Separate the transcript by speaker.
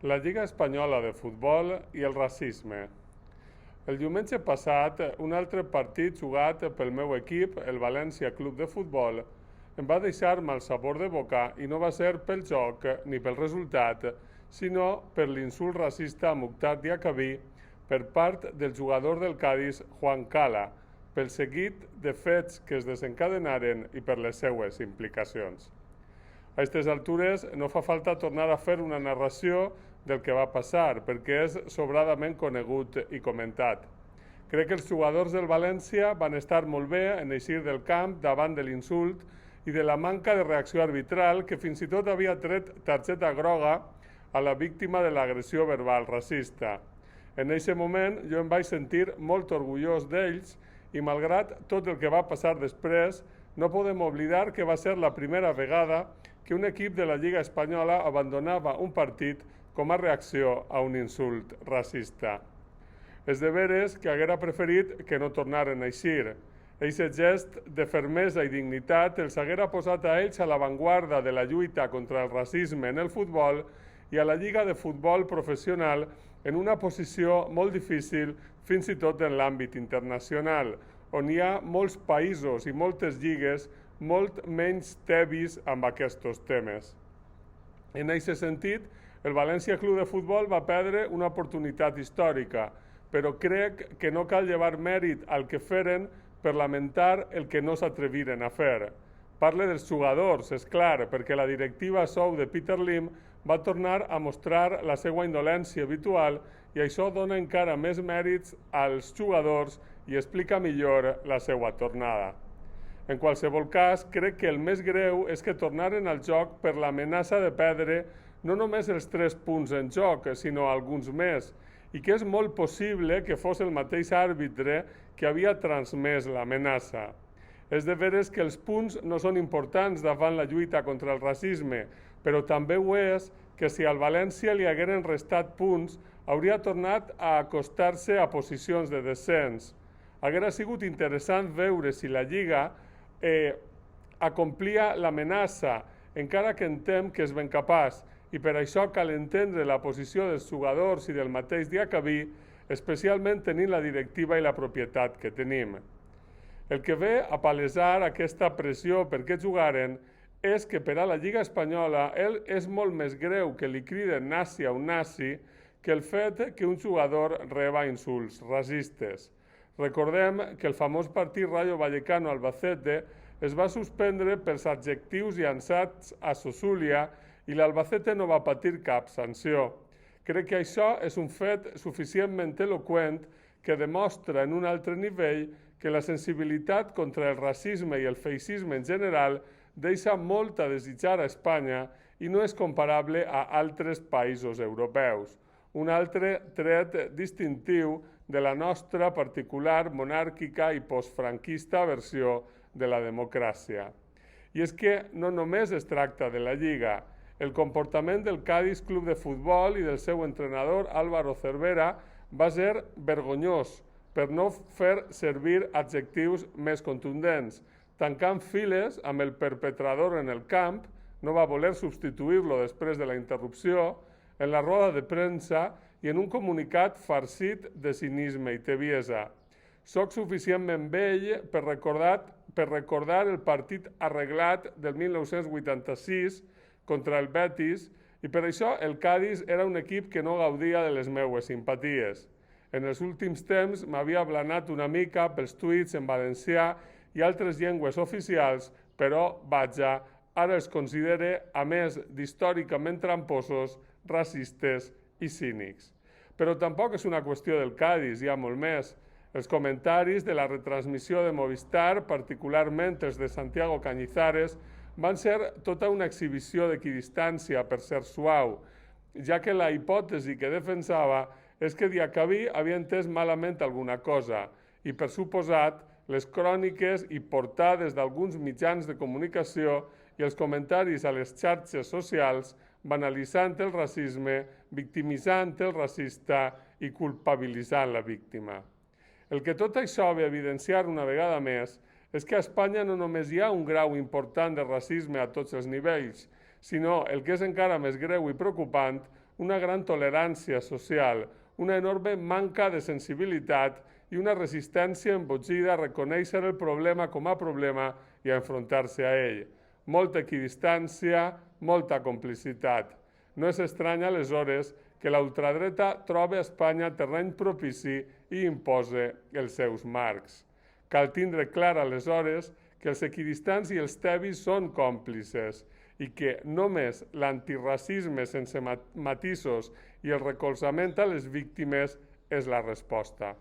Speaker 1: La Lliga Espanyola de Futbol i el racisme. El diumenge passat, un altre partit jugat pel meu equip, el València Club de Futbol, em va deixar mal sabor de boca i no va ser pel joc ni pel resultat, sinó per l'insult racista a Mukhtar Diakhaby per part del jugador del Cádiz, Juan Cala, pel seguit de fets que es desencadenaren i per les seues implicacions. A aquestes altures no fa falta tornar a fer una narració del que va passar, perquè és sobradament conegut i comentat. Crec que els jugadors del València van estar molt bé en eixir del camp davant de l'insult i de la manca de reacció arbitral que fins i tot havia tret targeta groga a la víctima de l'agressió verbal racista. En aquest moment jo em vaig sentir molt orgullós d'ells i malgrat tot el que va passar després, no podem oblidar que va ser la primera vegada que un equip de la Lliga Espanyola abandonava un partit com a reacció a un insult racista. És de veres que haguera preferit que no tornaren a eixir. Aquest gest de fermesa i dignitat els haguera posat a ells a l'avantguarda de la lluita contra el racisme en el futbol i a la Lliga de Futbol Professional en una posició molt difícil fins i tot en l'àmbit internacional, on hi ha molts països i moltes lligues molt menys tebis amb aquests temes. En aquest sentit, el València Club de Futbol va perdre una oportunitat històrica, però crec que no cal llevar mèrit al que feren per lamentar el que no s'atreviren a fer. Parle dels jugadors, és clar, perquè la directiva sou de Peter Lim va tornar a mostrar la seva indolència habitual i això dona encara més mèrits als jugadors i explica millor la seva tornada. En qualsevol cas, crec que el més greu és que tornaren al joc per l'amenaça de perdre no només els 3 punts en joc, sinó alguns més, i que és molt possible que fos el mateix àrbitre que havia transmès l'amenaça. És de veres que els punts no són importants davant la lluita contra el racisme, però també ho és que si al València li hagueren restat punts, hauria tornat a acostar-se a posicions de descens. Haguera sigut interessant veure si la Lliga acomplia l'amenaça, encara que entenc que és ben capaç, i per això cal entendre la posició dels jugadors i del mateix Diakhaby, especialment tenint la directiva i la propietat que tenim. El que ve a palesar aquesta pressió perquè jugaren és que per a la Lliga Espanyola és molt més greu que li criden nazi a un nazi que el fet que un jugador reba insults racistes. Recordem que el famós partit Rayo Vallecano-Albacete es va suspendre pels adjectius llançats a Sosúlia i l'Albacete no va patir cap sanció. Crec que això és un fet suficientment eloqüent que demostra en un altre nivell que la sensibilitat contra el racisme i el feixisme en general deixa molt a desitjar a Espanya i no és comparable a altres països europeus. Un altre tret distintiu de la nostra particular monàrquica i postfranquista versió de la democràcia. I és que no només es tracta de la Lliga. El comportament del Cádiz Club de Futbol i del seu entrenador Álvaro Cervera va ser vergonyós, per no fer servir adjectius més contundents. Tancant files amb el perpetrador en el camp, no va voler substituir-lo després de la interrupció, en la roda de premsa i en un comunicat farcit de cinisme i tebiesa. Soc suficientment vell per recordar el partit arreglat del 1986 contra el Betis i per això el Cádiz era un equip que no gaudia de les meues simpaties. En els últims temps m'havia ablanat una mica pels tuits en valencià i altres llengües oficials, però, vaja, ara els considere, a més d'històricament tramposos, racistes i cínics. Però tampoc és una qüestió del Cádiz, hi ha molt més. Els comentaris de la retransmissió de Movistar, particularment els de Santiago Cañizares, van ser tota una exhibició d'equidistància, per ser suau, ja que la hipòtesi que defensava és que Diakhaby havia entès malament alguna cosa i, per suposat, les cròniques i portades d'alguns mitjans de comunicació i els comentaris a les xarxes socials banalitzant el racisme, victimitzant el racista i culpabilitzant la víctima. El que tot això ve a evidenciar una vegada més és que a Espanya no només hi ha un grau important de racisme a tots els nivells, sinó, el que és encara més greu i preocupant, una gran tolerància social, una enorme manca de sensibilitat i una resistència embogida a reconèixer el problema com a problema i a enfrontar-se a ell. Molta equidistància, molta complicitat. No és estrany, aleshores, que la ultradreta troba a Espanya terreny propici i impose els seus marcs. Cal tindre clar, aleshores, que els equidistants i els tebis són còmplices i que només l'antiracisme sense matisos i el recolzament a les víctimes és la resposta.